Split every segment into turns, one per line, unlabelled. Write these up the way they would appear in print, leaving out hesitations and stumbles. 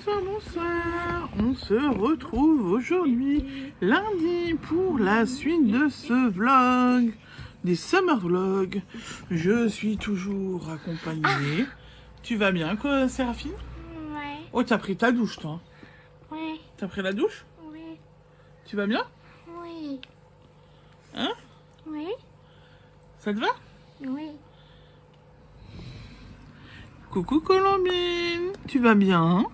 Bonsoir, bonsoir. On se retrouve aujourd'hui, lundi, pour la suite de ce vlog, des summer vlogs. Je suis toujours accompagnée. Tu vas bien, quoi, Séraphine?
Ouais.
Oh, t'as pris ta douche, toi?
Ouais.
T'as pris la douche?
Oui.
Tu vas bien?
Oui.
Hein?
Oui.
Ça te va?
Oui.
Coucou Colombine, tu vas bien?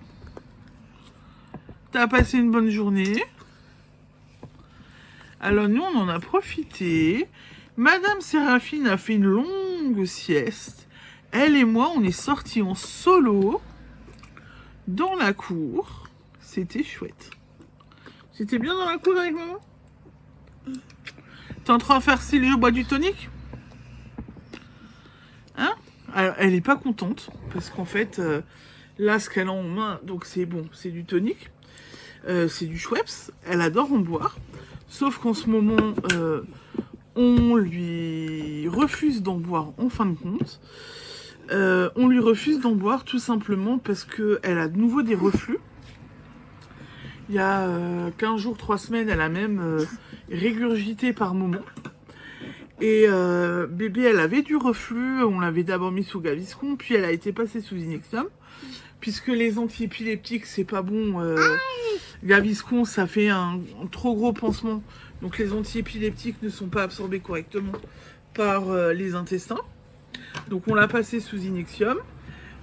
T'as passé une bonne journée? Alors nous on en a profité. Madame Séraphine a fait une longue sieste. Elle et moi on est sortis en solo dans la cour. C'était chouette. C'était bien dans la cour avec maman? T'es en train de faire si je bois du tonic? Hein? Alors, elle est pas contente parce qu'en fait, là, ce qu'elle a en main, donc c'est bon, c'est du tonic, c'est du Schweppes. Elle adore en boire, sauf qu'en ce moment, on lui refuse d'en boire en fin de compte. On lui refuse d'en boire tout simplement parce que elle a de nouveau des reflux. Il y a 15 jours, 3 semaines, elle a même régurgité par moment. Et bébé, elle avait du reflux, on l'avait d'abord mis sous Gaviscon, puis elle a été passée sous Inexium, puisque les antiépileptiques, c'est pas bon. Gaviscon, ça fait un trop gros pansement, donc les antiépileptiques ne sont pas absorbés correctement par les intestins. Donc on l'a passé sous Inexium.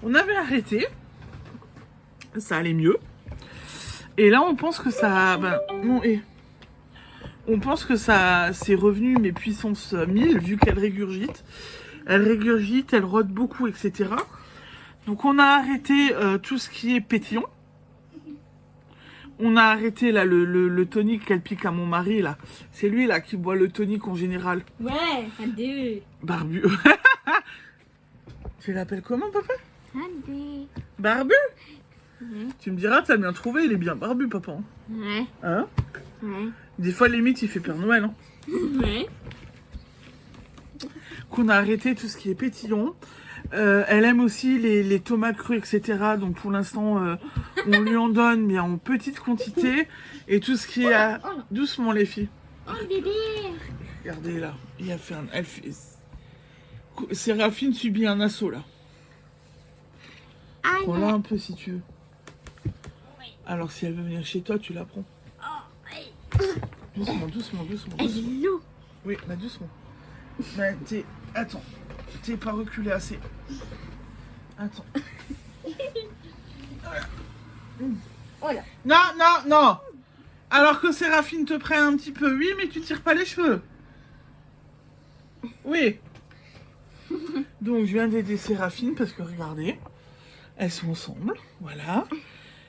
On avait arrêté, ça allait mieux. Et là, on pense que ça... On pense que ça c'est revenu, mais puissance 1000, vu qu'elle régurgite. Elle régurgite, elle rôde beaucoup, etc. Donc on a arrêté tout ce qui est pétillant. On a arrêté là le tonic qu'elle pique à mon mari, là. C'est lui là qui boit le tonic en général.
Ouais, Andy.
Barbu. Tu l'appelles comment, papa?
Andy.
Barbu?
Ouais.
Tu me diras, t'as bien trouvé, il est bien barbu, papa.
Ouais.
Hein?
Ouais.
Des fois, limite, il fait Père Noël, hein.
Ouais.
Qu'on a arrêté tout ce qui est pétillant. Elle aime aussi les tomates crues, etc. Donc pour l'instant, on lui en donne, mais en petite quantité. Et tout ce qui est à... Doucement, les filles.
Oh, bébé.
Regardez là, il a fait un... Elle fait... Séraphine subit un assaut, là.
Aïe.
Prends-la un peu, si tu veux. Alors, si elle veut venir chez toi, tu la prends. Doucement, doucement, doucement,
Elle
doucement.
est lourde.
Oui, bah doucement. Bah, Attends, t'es pas reculé assez. Attends.
Oh là.
Non, non, non. Alors que Séraphine te prenne un petit peu, oui, mais tu tires pas les cheveux. Oui. Donc, je viens d'aider Séraphine parce que, regardez, elles sont ensemble, voilà.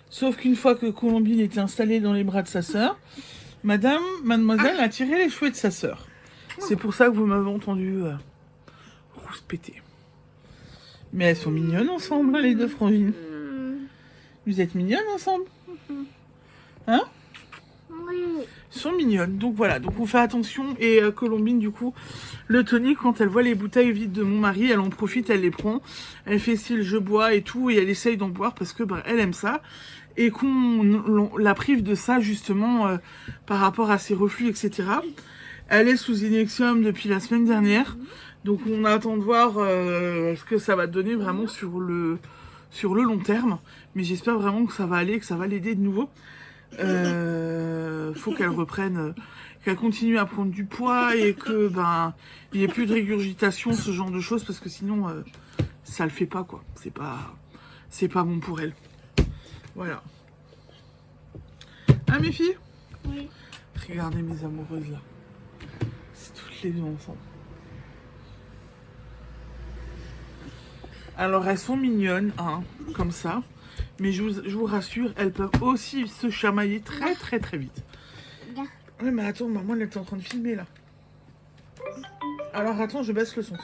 Sauf qu'une fois que Colombine était installée dans les bras de sa sœur, mademoiselle a tiré les cheveux de sa sœur. C'est pour ça que vous m'avez entendu rouspéter. Mais elles sont mignonnes ensemble, hein, les deux frangines. Vous êtes mignonnes ensemble? Hein?
Oui.
Elles sont mignonnes. Donc voilà, donc on fait attention. Et Colombine, du coup, le tonic, quand elle voit les bouteilles vides de mon mari, elle en profite, elle les prend. Elle fait style je bois et tout, et elle essaye d'en boire parce que elle aime ça. Et qu'on la prive de ça, justement, par rapport à ses reflux, etc. Elle est sous Inexium depuis la semaine dernière. Donc on attend de voir ce que ça va donner vraiment sur le long terme. Mais j'espère vraiment que ça va aller, que ça va l'aider de nouveau. Faut qu'elle reprenne, qu'elle continue à prendre du poids et que il n'y ait plus de régurgitation, ce genre de choses, parce que sinon ça le fait pas, quoi. C'est pas bon pour elle. Voilà. Ah, mes filles?
Oui.
Regardez mes amoureuses là. C'est toutes les deux ensemble. Alors elles sont mignonnes, hein, comme ça. Mais je vous rassure, elles peuvent aussi se chamailler très très très vite. Oui, mais attends, maman elle est en train de filmer là. Alors attends, je baisse le son.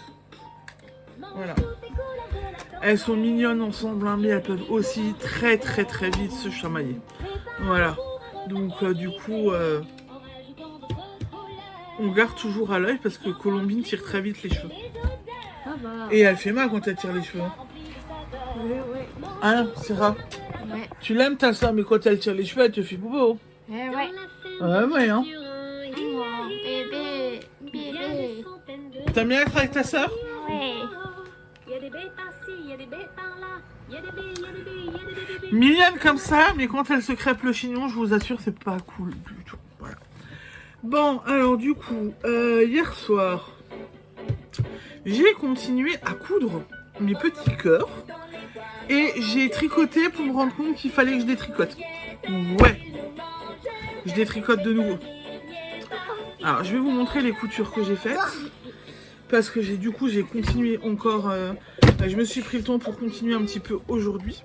Voilà. Elles sont mignonnes ensemble, hein, mais elles peuvent aussi très très très vite se chamailler. Voilà. Donc du coup, on garde toujours à l'œil parce que Colombine tire très vite les cheveux.
Ah bah.
Et elle fait mal quand elle tire les cheveux.
Oui, oui.
Hein, Sarah?
Ouais. Ouais.
Tu l'aimes ta soeur, mais quand elle tire les cheveux, elle te fait bobo.
Eh ouais.
Ouais, hein.
Oh, bébé. Bébé.
T'aimes bien être avec ta soeur?
Ouais.
Mignonne comme ça, mais quand elle se crêpe le chignon, je vous assure, c'est pas cool du tout. Voilà. Bon, alors du coup, hier soir, j'ai continué à coudre mes petits cœurs et j'ai tricoté pour me rendre compte qu'il fallait que je détricote. Ouais, je détricote de nouveau. Alors, je vais vous montrer les coutures que j'ai faites parce que j'ai continué encore. Je me suis pris le temps pour continuer un petit peu aujourd'hui.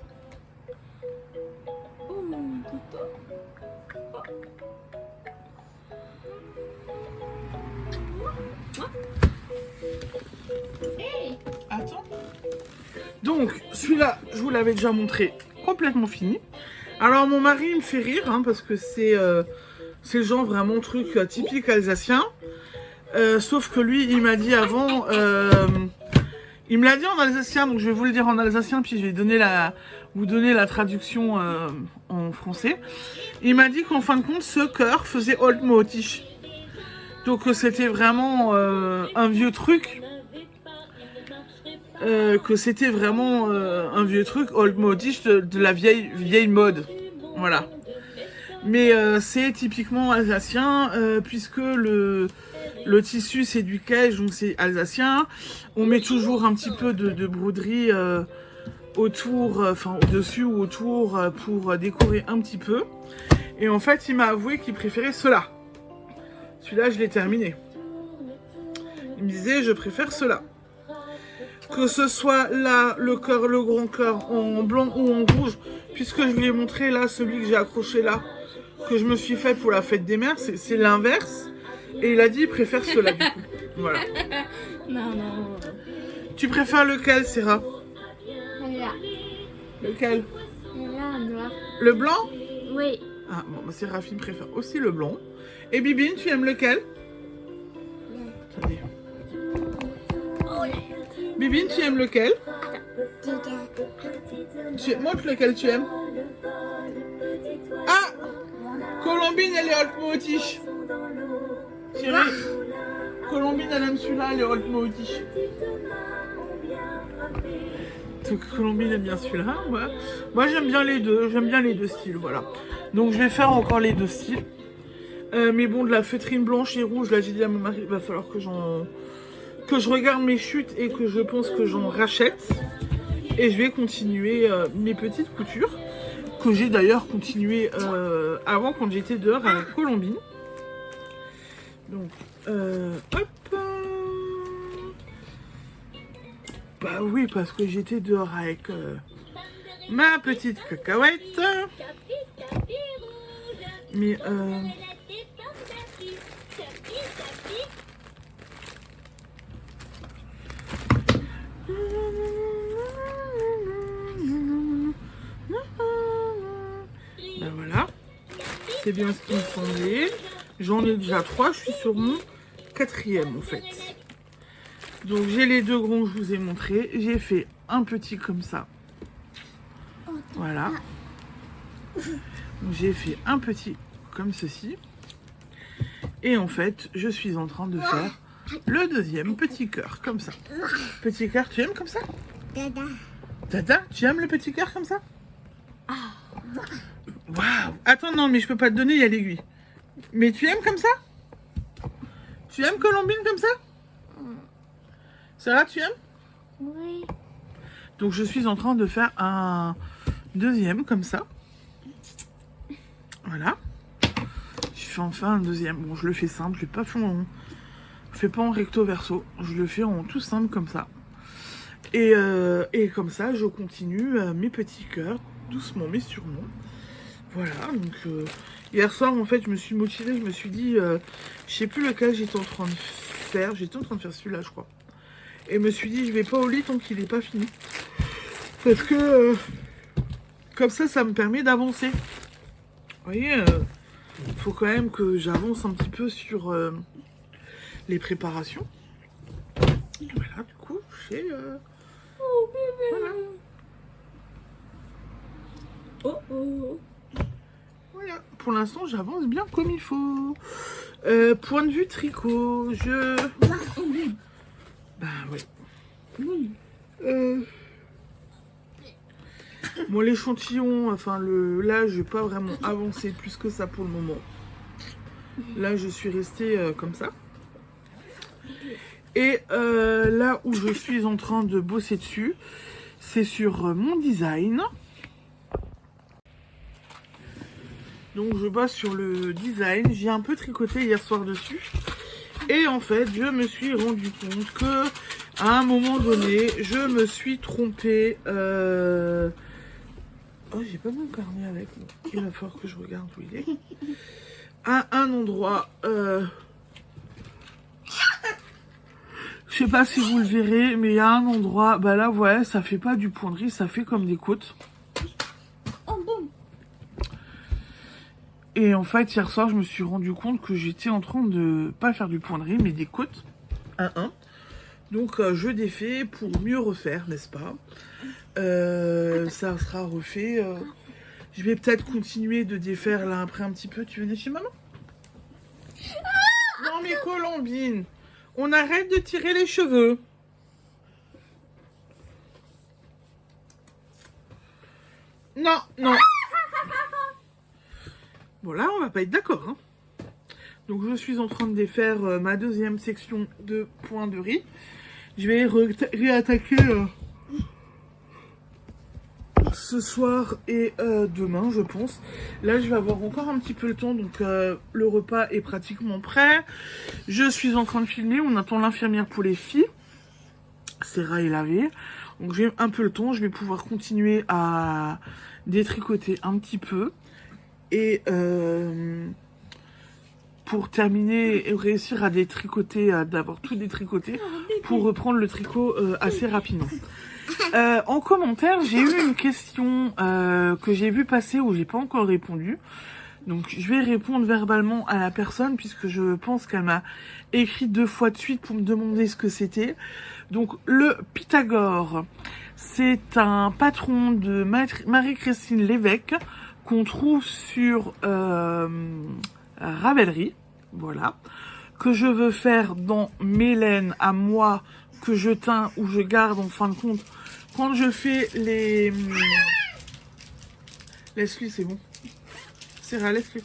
Attends. Donc, celui-là, je vous l'avais déjà montré, complètement fini. Alors, mon mari me fait rire, hein, parce que c'est le genre vraiment truc typique alsacien. Sauf que lui, il m'a dit avant... il me l'a dit en alsacien, donc je vais vous le dire en alsacien, puis je vais vous donner la traduction en français. Il m'a dit qu'en fin de compte, ce cœur faisait Old Motisch. Donc c'était vraiment un vieux truc. Que c'était vraiment un vieux truc Old Motisch de la vieille mode. Voilà. Mais c'est typiquement alsacien, puisque le tissu c'est du kesch, donc c'est alsacien. On met toujours un petit peu de broderie autour, enfin au-dessus ou autour pour décorer un petit peu. Et en fait, il m'a avoué qu'il préférait cela. Celui-là, je l'ai terminé. Il me disait, je préfère cela. Que ce soit là, le cœur, le grand cœur en blanc ou en rouge, puisque je lui ai montré là, celui que j'ai accroché là, que je me suis fait pour la fête des mères, c'est l'inverse. Et il a dit, il préfère cela du coup. Voilà.
Non, non.
Tu préfères lequel, Sarah?
Là.
Lequel?
Là, noir.
Le blanc?
Oui.
Ah, bon, bah, Séraphine préfère aussi le blanc. Et Bibine, tu aimes lequel? Attendez. Bibine, tu aimes lequel? Montre lequel tu aimes. Ah! Colombine, elle est Old Motisch. Chérie, Colombine, elle aime celui-là, elle est Old Motisch. Donc Colombine aime bien celui-là. Moi j'aime bien les deux styles, voilà. Donc je vais faire encore les deux styles. Mais bon, de la feutrine blanche et rouge, là j'ai dit à mon mari, il va falloir que je regarde mes chutes et que je pense que j'en rachète. Et je vais continuer mes petites coutures, que j'ai d'ailleurs continué avant quand j'étais dehors avec Colombine. Donc, hop. Bah oui, parce que j'étais dehors avec ma petite cacahuète. Mais ben voilà, c'est bien ce qu'il me semblait. J'en ai déjà 3, je suis sur mon 4e en fait. Donc j'ai les deux grands que je vous ai montrés. J'ai fait un petit comme ça. Voilà. J'ai fait un petit comme ceci. Et en fait, je suis en train de faire le deuxième petit cœur comme ça. Petit cœur, tu aimes comme ça?
Dada.
Dada, tu aimes le petit cœur comme ça? Waouh! Attends, non, mais je peux pas te donner, il y a l'aiguille. Mais tu aimes comme ça? Tu aimes Colombine comme ça? Sarah, tu aimes?
Oui.
Donc je suis en train de faire un deuxième comme ça. Voilà. Je fais enfin un deuxième. Bon, je le fais simple, je fais pas en recto verso. Je le fais en tout simple comme ça. Et comme ça, je continue mes petits cœurs, doucement mais sûrement. Voilà, donc hier soir, en fait, je me suis motivée, je me suis dit, je sais plus lequel j'étais en train de faire. J'étais en train de faire celui-là, je crois. Et je me suis dit, je vais pas au lit tant qu'il n'est pas fini. Parce que, comme ça me permet d'avancer. Vous voyez, il faut quand même que j'avance un petit peu sur les préparations. Et voilà, du coup, j'ai...
Oh bébé.
Voilà.
Oh oh.
Voilà, pour l'instant j'avance bien comme il faut. Point de vue tricot, Bah ouais. Bon, l'échantillon, enfin là je vais pas vraiment avancer plus que ça pour le moment. Là je suis restée comme ça. Et là où je suis en train de bosser dessus, c'est sur mon design. Donc je bosse sur le design. J'ai un peu tricoté hier soir dessus. Et en fait, je me suis rendu compte que à un moment donné, je me suis trompée. Oh, j'ai pas mon carnet avec moi. Il va falloir que je regarde où il est. À un endroit. Je sais pas si vous le verrez, mais il y a un endroit. Bah là, ouais, ça fait pas du point de riz, ça fait comme des côtes.
Oh boum.
Et en fait, hier soir, je me suis rendu compte que j'étais en train de pas faire du point de riz, mais des côtes. Donc, je défais pour mieux refaire, n'est-ce pas? Ça sera refait. Je vais peut-être continuer de défaire là après un petit peu. Tu venais chez maman? Non, mais Colombine, on arrête de tirer les cheveux. Non, non. Bon, là, on va pas être d'accord. Hein. Donc, je suis en train de défaire ma deuxième section de points de riz. Je vais réattaquer ce soir et demain, je pense. Là, je vais avoir encore un petit peu le temps. Donc, le repas est pratiquement prêt. Je suis en train de filmer. On attend l'infirmière pour les filles. Sarah est lavée. Donc, j'ai un peu le temps. Je vais pouvoir continuer à détricoter un petit peu. Et pour terminer et réussir à détricoter, d'avoir tout détricoté, pour reprendre le tricot assez rapidement. En commentaire, j'ai eu une question que j'ai vu passer où j'ai pas encore répondu. Donc je vais répondre verbalement à la personne puisque je pense qu'elle m'a écrit 2 fois de suite pour me demander ce que c'était. Donc le Pythagore, c'est un patron de Marie-Christine Lévesque qu'on trouve sur Ravelry, voilà, que je veux faire dans mes laines à moi, que je teins ou je garde en fin de compte quand je fais les... Laisse-lui, c'est bon. Sarah, laisse-lui.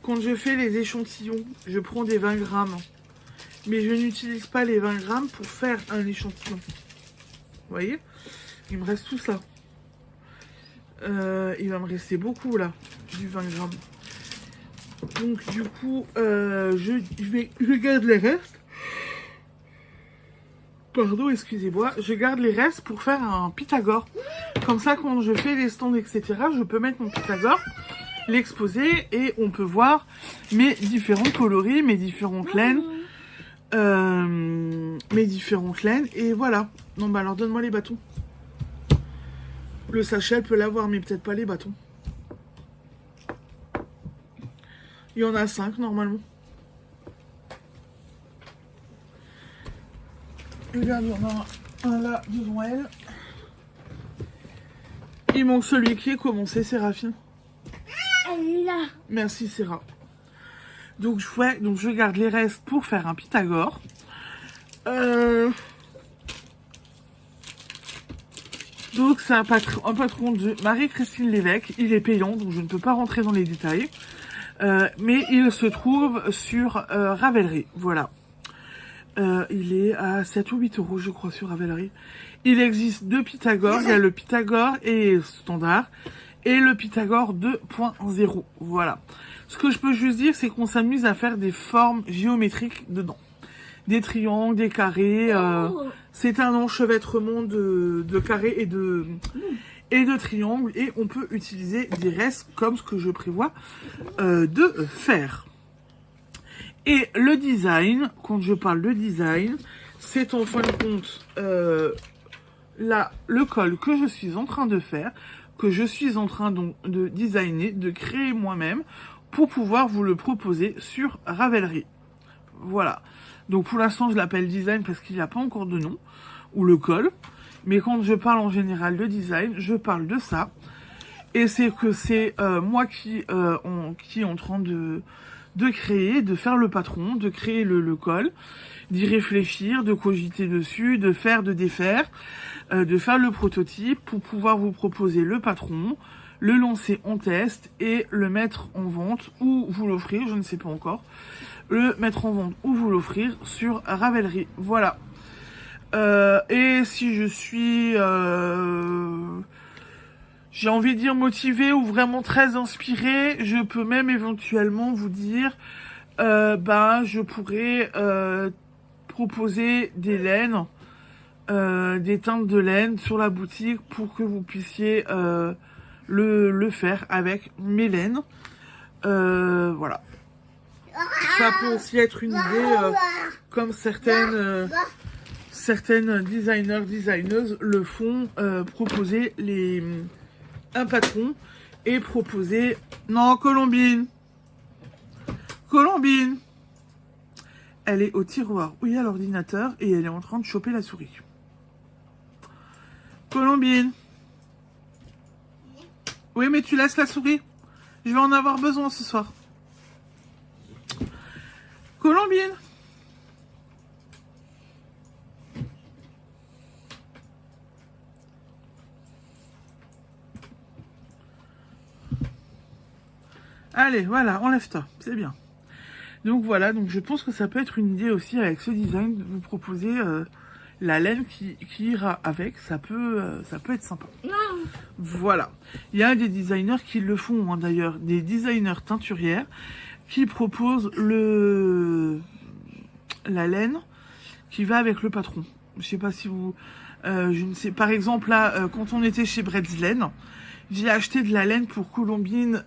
Quand je fais les échantillons, je prends des 20 grammes. Mais je n'utilise pas les 20 grammes pour faire un échantillon. Vous voyez? Il me reste tout ça. Il va me rester beaucoup là, du 20 grammes. Donc du coup, je garde les restes. Pardon, excusez-moi. Je garde les restes pour faire un Pythagore. Comme ça, quand je fais les stands, etc., je peux mettre mon Pythagore, l'exposer et on peut voir mes différents coloris, mes différentes laines. Et voilà. Non, bah alors donne-moi les bâtons. Le sachet, elle peut l'avoir, mais peut-être pas les bâtons. Il y en a 5 normalement. Regarde, il y en a un là devant elle. Il manque celui qui est commencé, Séraphine.
Là.
Merci, Sarah. Donc, je garde les restes pour faire un Pythagore. Donc, c'est un patron de Marie-Christine Lévesque. Il est payant, donc je ne peux pas rentrer dans les détails. Mais il se trouve sur Ravelry. Voilà. Il est à 7 ou 8 euros, je crois, sur Ravelry. Il existe 2 Pythagore. Il y a le Pythagore et standard et le Pythagore 2.0. Voilà. Ce que je peux juste dire, c'est qu'on s'amuse à faire des formes géométriques dedans. Des triangles, des carrés. C'est un enchevêtrement de carrés et de triangles. Et on peut utiliser des restes comme ce que je prévois de faire. Et le design, quand je parle de design, c'est en fin de compte là le col que je suis en train de faire, que je suis en train donc de designer, de créer moi-même pour pouvoir vous le proposer sur Ravelry. Voilà. Donc pour l'instant je l'appelle design parce qu'il n'y a pas encore de nom, ou le col. Mais quand je parle en général de design, je parle de ça. Et c'est que c'est moi qui est en train de créer, de faire le patron, de créer le col, d'y réfléchir, de cogiter dessus, de faire, de défaire, de faire le prototype pour pouvoir vous proposer le patron, le lancer en test et le mettre en vente ou vous l'offrir, je ne sais pas encore, le mettre en vente ou vous l'offrir sur Ravelry. Voilà. Et si je suis, j'ai envie de dire motivée ou vraiment très inspirée, je peux même éventuellement vous dire, je pourrais proposer des laines, des teintes de laine sur la boutique pour que vous puissiez le faire avec mes laines. Voilà. Ça peut aussi être une idée, comme certaines designeuses le font, proposer un patron et proposer... Non, Colombine, elle est au tiroir où il y a l'ordinateur et elle est en train de choper la souris. Colombine. Oui, mais tu laisses la souris. Je vais en avoir besoin ce soir. Colombine. Allez, voilà, enlève-toi, c'est bien. Donc voilà, donc je pense que ça peut être une idée aussi avec ce design, de vous proposer la laine qui ira avec, ça peut être sympa. Voilà, il y a des designers qui le font, hein, d'ailleurs, des designers teinturières qui proposent la laine qui va avec le patron. Je sais pas si vous... je ne sais, par exemple, là, quand on était chez Bretzlen, j'ai acheté de la laine pour Colombine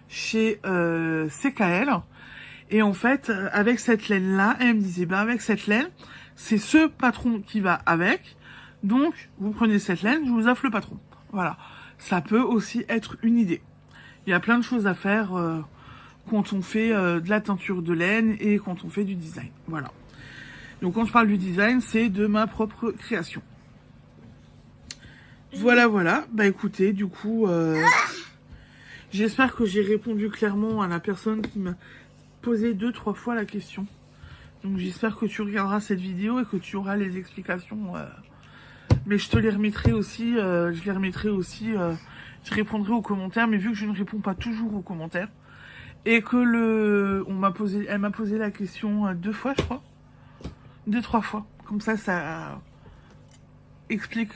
chez CKL. Et en fait, avec cette laine-là, elle me disait, avec cette laine, c'est ce patron qui va avec. Donc, vous prenez cette laine, je vous offre le patron. Voilà. Ça peut aussi être une idée. Il y a plein de choses à faire quand on fait de la teinture de laine et quand on fait du design. Voilà. Donc, quand je parle du design, c'est de ma propre création. Voilà, voilà. Bah, écoutez, du coup, j'espère que j'ai répondu clairement à la personne qui m'a posé 2-3 fois la question. Donc, j'espère que tu regarderas cette vidéo et que tu auras les explications. Mais je te les remettrai aussi. Je répondrai aux commentaires. Mais vu que je ne réponds pas toujours aux commentaires et que elle m'a posé la question 2 fois, je crois. 2-3 fois. Comme ça, ça explique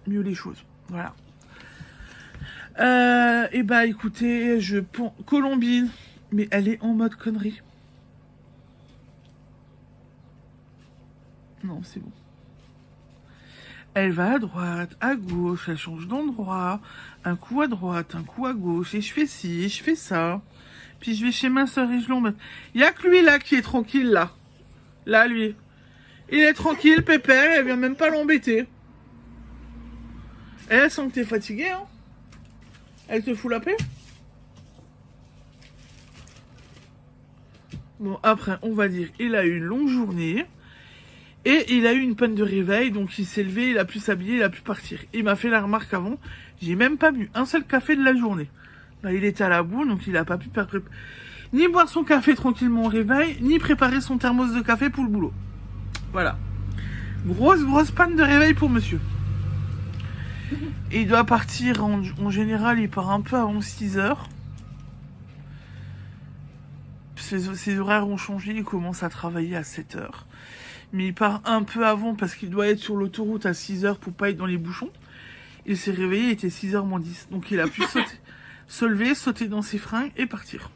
mieux les choses. Voilà. Et bah écoutez, je pense... Colombine, mais elle est en mode connerie. Non, c'est bon. Elle va à droite, à gauche, elle change d'endroit. Un coup à droite, un coup à gauche. Et je fais ci, et je fais ça. Puis je vais chez ma soeur et je l'emmène. Il y a que lui là qui est tranquille là. Là, lui. Il est tranquille, pépère, elle vient même pas l'embêter. Elle sent que t'es fatigué, hein. Elle te fout la paix. Bon, après, on va dire, il a eu une longue journée. Et il a eu une panne de réveil, donc il s'est levé, il a pu s'habiller, il a pu partir. Il m'a fait la remarque avant, j'ai même pas bu un seul café de la journée. Bah, il était à la boue, donc il a pas pu ni boire son café tranquillement au réveil, ni préparer son thermos de café pour le boulot. Voilà. Grosse panne de réveil pour monsieur. Et il doit partir, en général, il part un peu avant 6h. Ses horaires ont changé, il commence à travailler à 7h. Mais il part un peu avant parce qu'il doit être sur l'autoroute à 6h pour pas être dans les bouchons. Il s'est réveillé, il était 6h moins 10. Donc il a pu se lever, sauter dans ses fringues et partir.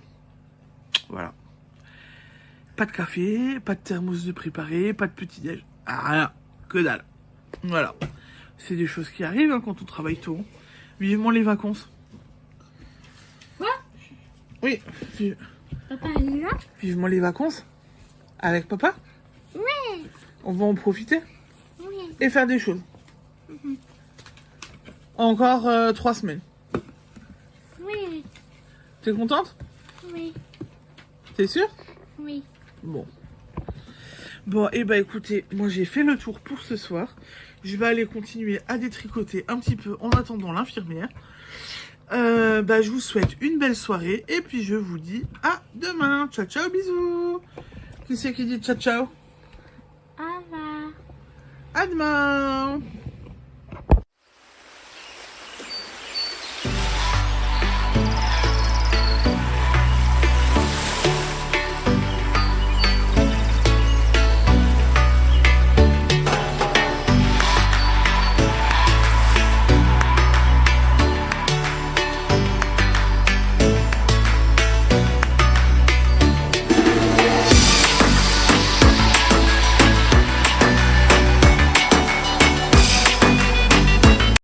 Voilà. Pas de café, pas de thermos de préparé, pas de petit-déj. Ah, rien, que dalle. Voilà. C'est des choses qui arrivent hein, quand on travaille tôt. Vivement les vacances.
Quoi?
Oui.
Papa est là?
Vivement les vacances. Avec papa?
Oui.
On va en profiter.
Oui.
Et faire des choses. Encore 3 semaines.
Oui.
T'es contente?
Oui.
T'es sûre?
Oui.
Bon. Bon, et bah écoutez, moi j'ai fait le tour pour ce soir. Je vais aller continuer à détricoter un petit peu en attendant l'infirmière. Je vous souhaite une belle soirée et puis je vous dis à demain. Ciao, ciao, bisous. Qui c'est qui dit ciao, ciao?
Au revoir.
À demain.